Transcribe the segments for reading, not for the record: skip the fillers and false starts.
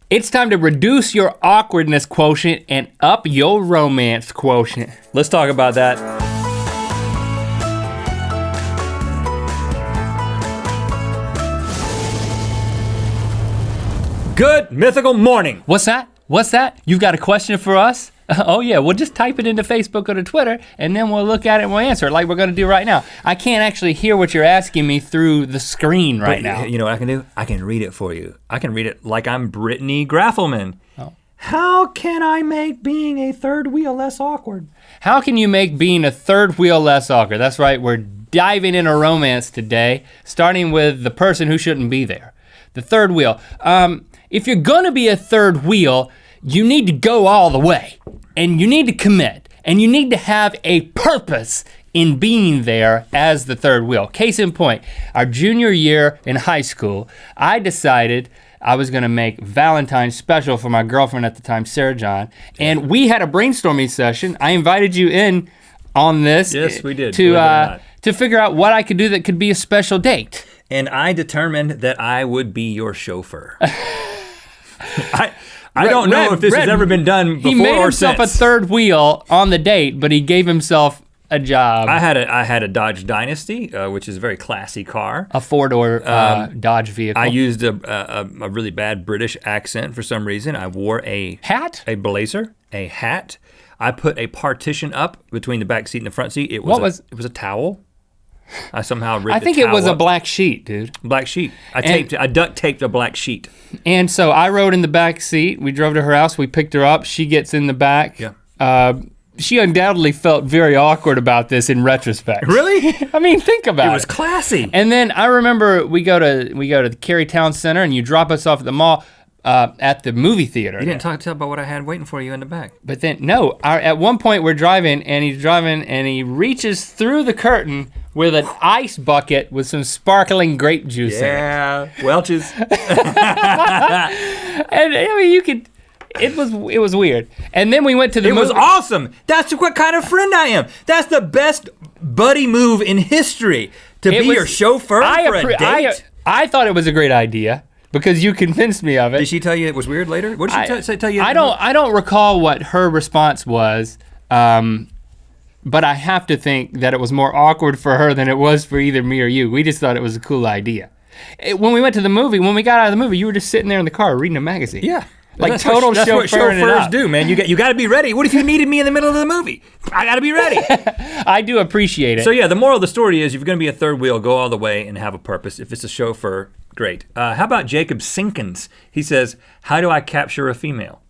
It's time to reduce your awkwardness quotient and up your romance quotient. Let's talk about that. Good mythical morning. What's that? What's that? You've got a question for us? Oh yeah, we'll just type it into Facebook or to Twitter and then we'll look at it and we'll answer it like we're gonna do right now. I can't actually hear what you're asking me through the screen right now. You know what I can do? I can read it for you. I can read it like I'm Brittany Graffelman. Oh. How can I make being a third wheel less awkward? How can you make being a third wheel less awkward? That's right, we're diving into romance today, starting with the person who shouldn't be there. The third wheel. If you're gonna be a third wheel, you need to go all the way, and you need to commit, and you need to have a purpose in being there as the third wheel. Case in point, our junior year in high school, I decided I was gonna make Valentine's special for my girlfriend at the time, Sarah John, and we had a brainstorming session. I invited you in on this. Yes, we did. To figure out what I could do that could be a special date. And I determined that I would be your chauffeur. I don't know if this has ever been done before or since. He made himself a third wheel on the date, but he gave himself a job. I had a Dodge Dynasty, which is a very classy car. A four-door Dodge vehicle. I used a really bad British accent for some reason. I wore a hat, a blazer, a hat. I put a partition up between the back seat and the front seat. It was a towel. I somehow ripped I think the towel it was up. A black sheet, dude. Black sheet. I duct taped a black sheet. And so I rode in the back seat. We drove to her house. We picked her up. She gets in the back. Yeah. She undoubtedly felt very awkward about this in retrospect. Really? I mean, think about it. It was classy. And then I remember we go to the Cary Town Center, and you drop us off at the mall at the movie theater. You didn't talk about what I had waiting for you in the back. But then at one point we're driving, and he's driving, and he reaches through the curtain with an ice bucket with some sparkling grape juice in it. Yeah, Welch's. And I mean, it was weird. And then we went to the movie. It was awesome. That's what kind of friend I am. That's the best buddy move in history, to be your chauffeur for a date. I thought it was a great idea because you convinced me of it. Did she tell you it was weird later? What did she tell you? I don't recall what her response was. But I have to think that it was more awkward for her than it was for either me or you. We just thought it was a cool idea. When we went to the movie, when we got out of the movie, you were just sitting there in the car reading a magazine. Yeah. Like that's total that's what chauffeurs do, man. You got to be ready. What if you needed me in the middle of the movie? I got to be ready. I do appreciate it. So yeah, the moral of the story is if you're gonna be a third wheel, go all the way and have a purpose. If it's a chauffeur, great. How about Jacob Sinkins? He says, how do I capture a female?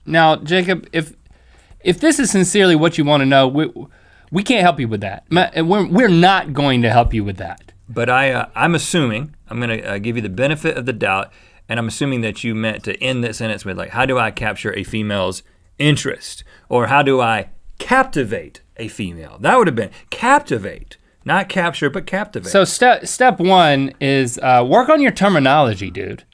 Now, Jacob, if this is sincerely what you want to know, we can't help you with that. We're not going to help you with that. But I'm assuming, I'm gonna give you the benefit of the doubt, and I'm assuming that you meant to end that sentence with like, how do I capture a female's interest? Or how do I captivate a female? That would have been captivate, not capture, but captivate. So step one is work on your terminology, dude.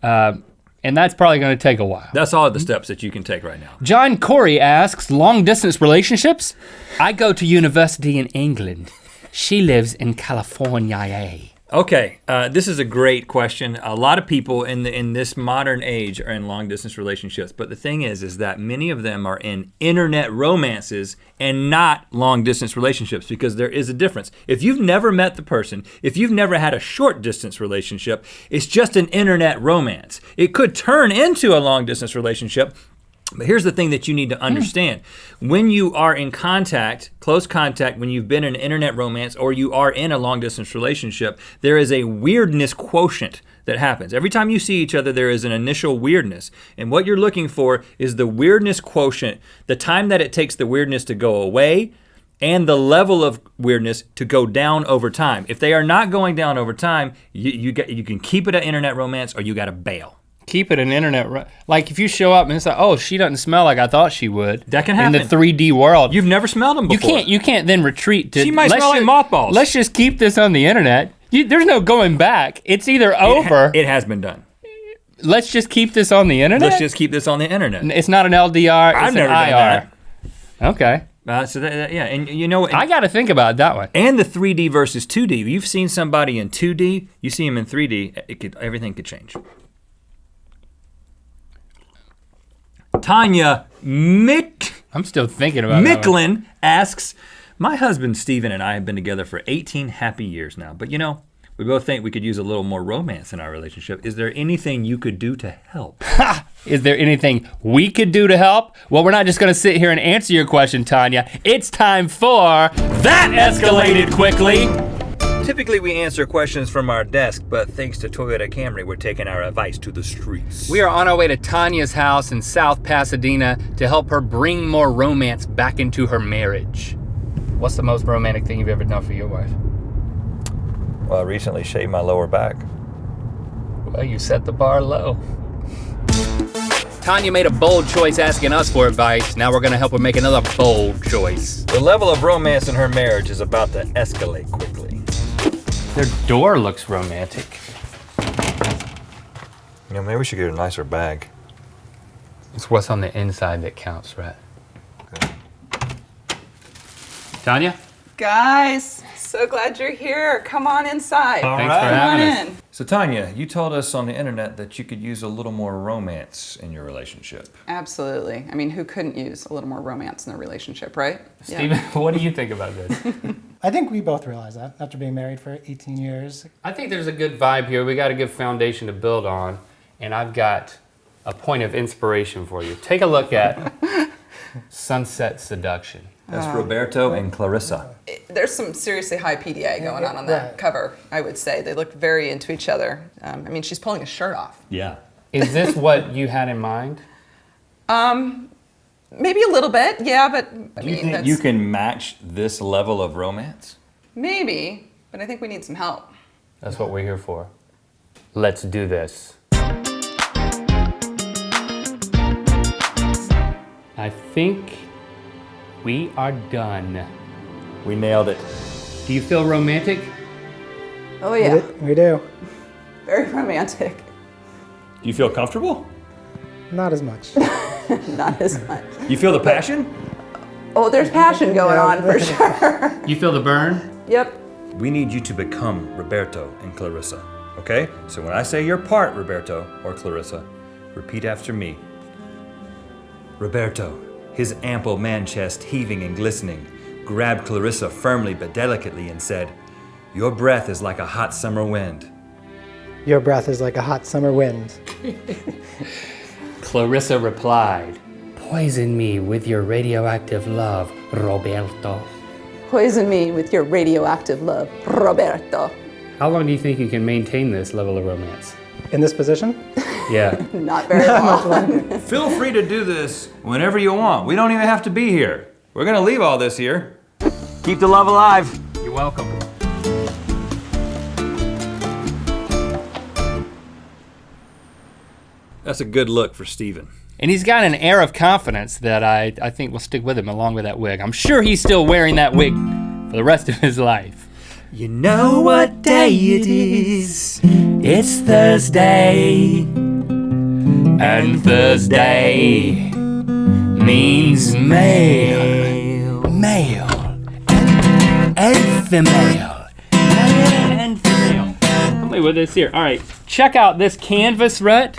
And that's probably gonna take a while. That's all the steps that you can take right now. John Corey asks, long distance relationships? I go to university in England. She lives in California. Okay, this is a great question. A lot of people in this modern age are in long distance relationships, but the thing is that many of them are in internet romances and not long distance relationships, because there is a difference. If you've never met the person, if you've never had a short distance relationship, it's just an internet romance. It could turn into a long distance relationship. But here's the thing that you need to understand. When you are in contact, close contact, when you've been in an internet romance or you are in a long distance relationship, there is a weirdness quotient that happens. Every time you see each other, there is an initial weirdness. And what you're looking for is the weirdness quotient, the time that it takes the weirdness to go away, and the level of weirdness to go down over time. If they are not going down over time, you can keep it an internet romance or you gotta bail. Keep it an internet, like if you show up and it's like, oh, she doesn't smell like I thought she would. That can happen. In the 3D world. You've never smelled them before. You can't then retreat to. She might smell like mothballs. Let's just keep this on the internet. There's no going back. It's either over. It has been done. Let's just keep this on the internet? Let's just keep this on the internet. It's not an LDR, it's I've never an IR. done that. Okay. Yeah, and you know what? I gotta think about that one. And the 3D versus 2D. You've seen somebody in 2D, you see him in 3D, everything could change. Tonya I'm still thinking about that one. Michlin asks, my husband Steven and I have been together for 18 happy years now, but you know, we both think we could use a little more romance in our relationship. Is there anything you could do to help? Ha! Is there anything we could do to help? Well, we're not just gonna sit here and answer your question, Tonya. It's time for That Escalated Quickly. Typically we answer questions from our desk, but thanks to Toyota Camry, we're taking our advice to the streets. We are on our way to Tonya's house in South Pasadena to help her bring more romance back into her marriage. What's the most romantic thing you've ever done for your wife? Well, I recently shaved my lower back. Well, you set the bar low. Tonya made a bold choice asking us for advice. Now we're gonna help her make another bold choice. The level of romance in her marriage is about to escalate quickly. Their door looks romantic. You know, maybe we should get a nicer bag. It's what's on the inside that counts, Rhett. Okay. Tonya? Guys, so glad you're here. Come on inside. All Thanks right. for Come on having us. in. So Tonya, you told us on the internet that you could use a little more romance in your relationship. Absolutely. I mean, who couldn't use a little more romance in their relationship, right? Steven, what do you think about this? I think we both realize that after being married for 18 years. I think there's a good vibe here. We got a good foundation to build on, and I've got a point of inspiration for you. Take a look at Sunset Seduction. That's Roberto and Clarissa. There's some seriously high PDA going on that Right. cover, I would say. They look very into each other. I mean, she's pulling his shirt off. Yeah. Is this what you had in mind? Maybe a little bit, yeah, but I Do you mean, think that's you can match this level of romance? maybe, but I think we need some help. That's what we're here for. Let's do this. I think we are done. We nailed it. Do you feel romantic? Oh yeah, We do. very romantic. Do you feel comfortable? Not as much. Not as much. You feel the passion? Oh, there's passion going on for sure. You feel the burn? Yep. We need you to become Roberto and Clarissa, okay? So when I say your part, Roberto or Clarissa, repeat after me. Roberto, his ample man chest heaving and glistening, grabbed Clarissa firmly but delicately and said, "Your breath is like a hot summer wind." Your breath is like a hot summer wind. Clarissa replied, "Poison me with your radioactive love, Roberto." Poison me with your radioactive love, Roberto. How long do you think you can maintain this level of romance? In this position? Yeah. Not very long. Feel free to do this whenever you want. We don't even have to be here. We're gonna leave all this here. Keep the love alive. You're welcome. That's a good look for Steven. And he's got an air of confidence that I think will stick with him along with that wig. I'm sure he's still wearing that wig for the rest of his life. You know what day it is? It's Thursday. And Thursday means male. Male. And female. And female. Help me with this here. All right, check out this canvas, Rhett.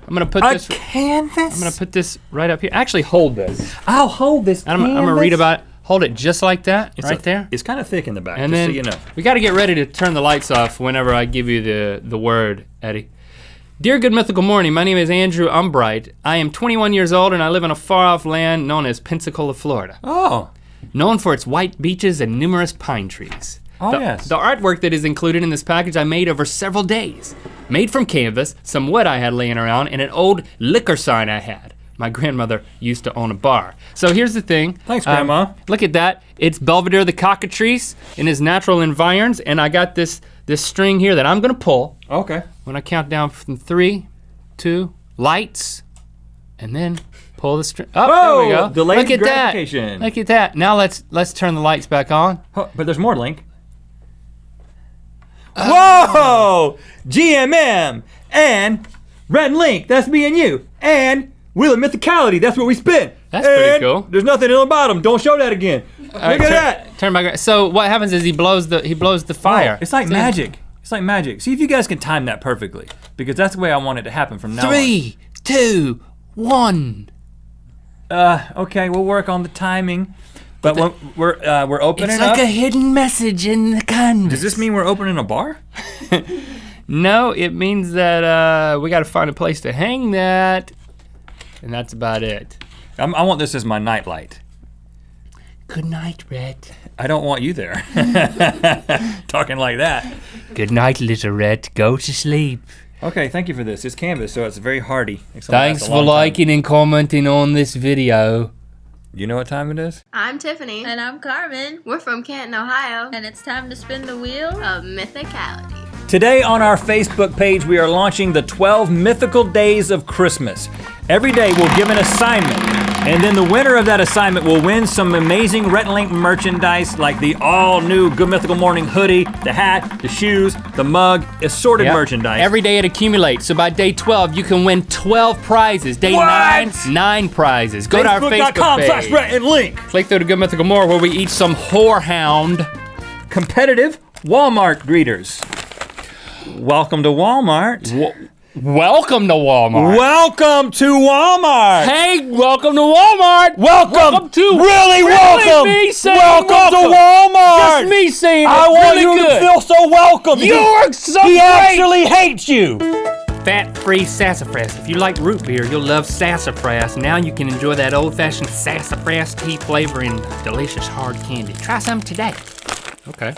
I'm gonna put this. Canvas? I'm gonna put this right up here. Actually, hold this. I'll hold this I'm gonna read about it. Hold it just like that, right there. It's kind of thick in the back, And just then so you know. we got to get ready to turn the lights off whenever I give you the word, Eddie. Dear Good Mythical Morning, my name is Andrew Umbright. I am 21 years old and I live in a far-off land known as Pensacola, Florida. Oh, Known for its white beaches and numerous pine trees. Oh, yes. The artwork that is included in this package I made over several days. Made from canvas, some wood I had laying around, and an old liquor sign I had. My grandmother used to own a bar. So here's the thing. Thanks, Grandma. Look at that. It's Belvedere the cockatrice in his natural environs, and I got this string here that I'm gonna pull Okay. when I count down from 3, 2, lights, and then pull the string. Oh, there we Whoa, go. delayed Look at gratification. that. Look at that. Now let's turn the lights back on. Oh, but there's more, Link. Whoa! GMM and Rhett and Link, that's me and you. And Wheel of Mythicality, that's where we spin. That's pretty And cool. There's nothing in the bottom. Don't show that again. Look at that. Turn back. So what happens is he blows the fire. It's like magic. It's like magic. See if you guys can time that perfectly, because that's the way I want it to happen from now on. 3, 2, 1. Okay, we'll work on the timing. But we're opening It's up. like a hidden message in the canvas. Does this mean we're opening a bar? No, it means that we gotta find a place to hang that. And that's about it. I want this as my nightlight. Good night, Rhett. I don't want you there. Talking like that. Good night, little Rhett. Go to sleep. Okay, thank you for this. It's canvas, so it's very hardy. Thanks for liking and commenting on this video. You know what time it is? I'm Tiffany. And I'm Carmen. We're from Canton, Ohio. And it's time to spin the wheel Of Mythicality. Today on our Facebook page, we are launching the 12 Mythical Days of Christmas. Every day we'll give an assignment, and then the winner of that assignment will win some amazing Rhett and Link merchandise like the all-new Good Mythical Morning hoodie, the hat, the shoes, the mug, assorted merchandise. Every day it accumulates, so by day 12 you can win 12 prizes. Day What? 9 prizes. Go to our Facebook page. Facebook.com/RhettandLink. Click through to Good Mythical More where we eat some whorehound. Competitive Walmart greeters. Welcome to Walmart. Welcome to Walmart. Welcome to Walmart. Hey, welcome to Walmart. Welcome to really welcome. Me saying welcome to Walmart. Just me saying I it. want Really you good. to feel so welcome. You're so He great. actually hates you. Fat-free sassafras. If you like root beer, you'll love sassafras. Now you can enjoy that old-fashioned sassafras tea flavor in delicious hard candy. Try some today. Okay.